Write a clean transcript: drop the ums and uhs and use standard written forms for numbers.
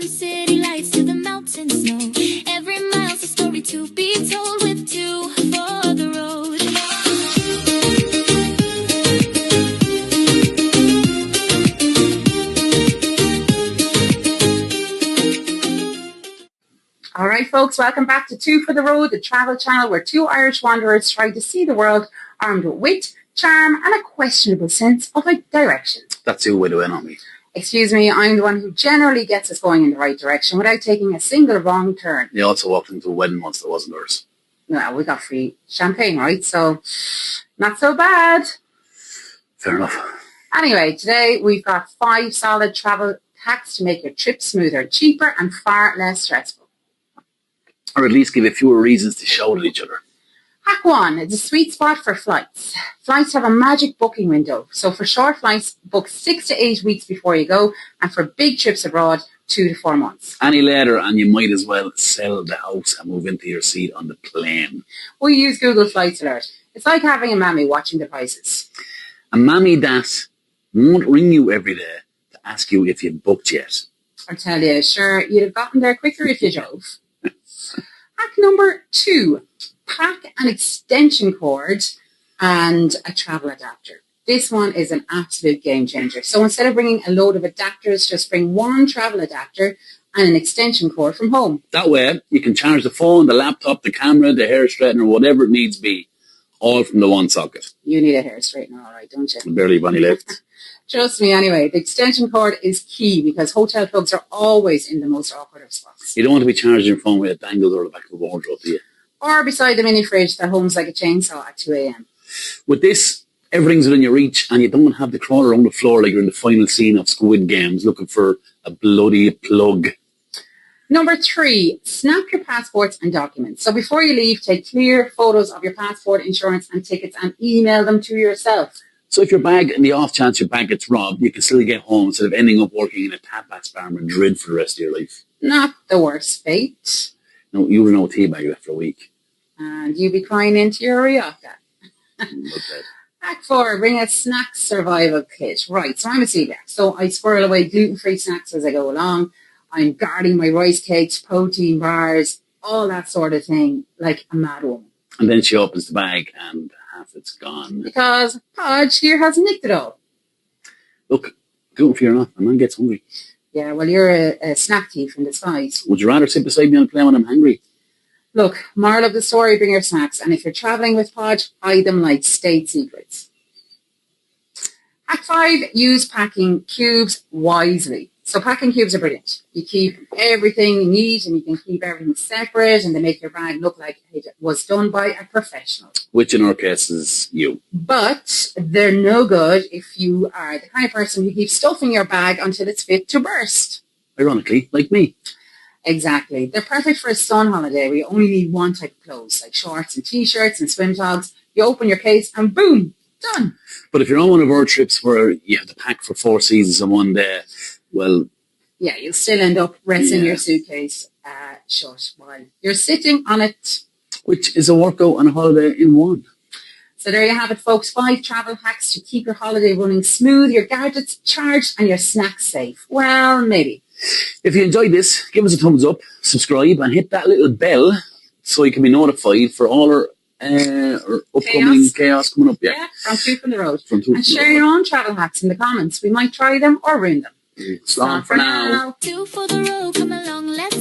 city lights to the mountain snow. Every mile's a story to be told with two for the road. All right, folks, welcome back to Two for the Road, the travel channel where two Irish wanderers try to see the world armed with wit, charm, and a questionable sense of direction. That's your way to win on me. Excuse me, I'm the one who generally gets us going in the right direction without taking a single wrong turn. You also walked into a wedding once that wasn't ours. Well, we got free champagne, right? So, not so bad. Fair enough. Anyway, today we've got 5 solid travel hacks to make your trip smoother, cheaper, and far less stressful. Or at least give a fewer reasons to shout at each other. Hack 1 is a sweet spot for flights. Flights have a magic booking window. So for short flights, book 6 to 8 weeks before you go. And for big trips abroad, 2 to 4 months. Any later and you might as well sell the house and move into your seat on the plane. We use Google Flights Alert. It's like having a mammy watching the prices. A mammy that won't ring you every day to ask you if you've booked yet. I tell you, sure, you'd have gotten there quicker if you drove. Hack number 2. Pack an extension cord and a travel adapter. This one is an absolute game changer. So instead of bringing a load of adapters, just bring one travel adapter and an extension cord from home. That way, you can charge the phone, the laptop, the camera, the hair straightener, whatever it needs be, all from the one socket. You need a hair straightener, all right, don't you? I barely have any left. Trust me, anyway, the extension cord is key because hotel plugs are always in the most awkward of spots. You don't want to be charging your phone with a dangle or the back of a wardrobe, do you? Or beside the mini fridge that hums like a chainsaw at 2 a.m. With this, everything's within your reach and you don't have to crawl around the floor like you're in the final scene of Squid Games looking for a bloody plug. Number 3, snap your passports and documents. So before you leave, take clear photos of your passport, insurance and tickets and email them to yourself. So if your bag, in the off chance your bag gets robbed, you can still get home instead of ending up working in a tapas bar in Madrid for the rest of your life. Not the worst fate. No, you were no tea bag after a week. And you'll be crying into your Riata. Hack 4, bring a snack survival kit. Right, so I'm a celiac, so I squirrel away gluten-free snacks as I go along. I'm guarding my rice cakes, protein bars, all that sort of thing, like a mad woman. And then she opens the bag and half it's gone. Because Podge here has nicked it all. Look, gluten-free or not, a man gets hungry. Yeah, well, you're a snack thief in disguise. Would you rather sit beside me on a plane when I'm hungry? Look, moral of the story, bring your snacks. And if you're travelling with Podge, hide them like state secrets. Hack 5, use packing cubes wisely. So packing cubes are brilliant. You keep everything neat and you can keep everything separate and they make your bag look like it was done by a professional. Which in our case is you. But they're no good if you are the kind of person who keeps stuffing your bag until it's fit to burst. Ironically, like me. Exactly. They're perfect for a sun holiday where you only need one type of clothes, like shorts and t-shirts and swim togs. You open your case and boom, done. But if you're on one of our trips where you have to pack for 4 seasons in one day, well... yeah, you'll still end up resting your suitcase shut while you're sitting on it. Which is a workout and a holiday in one. So there you have it, folks. 5 travel hacks to keep your holiday running smooth, your gadgets charged, and your snacks safe. Well, maybe. If you enjoyed this, give us a thumbs up, subscribe, and hit that little bell so you can be notified for all our upcoming chaos coming up. Yeah, from Two from the Road. And share your own travel hacks in the comments. We might try them or ruin them. It's long for now. Two for the road, come along, let's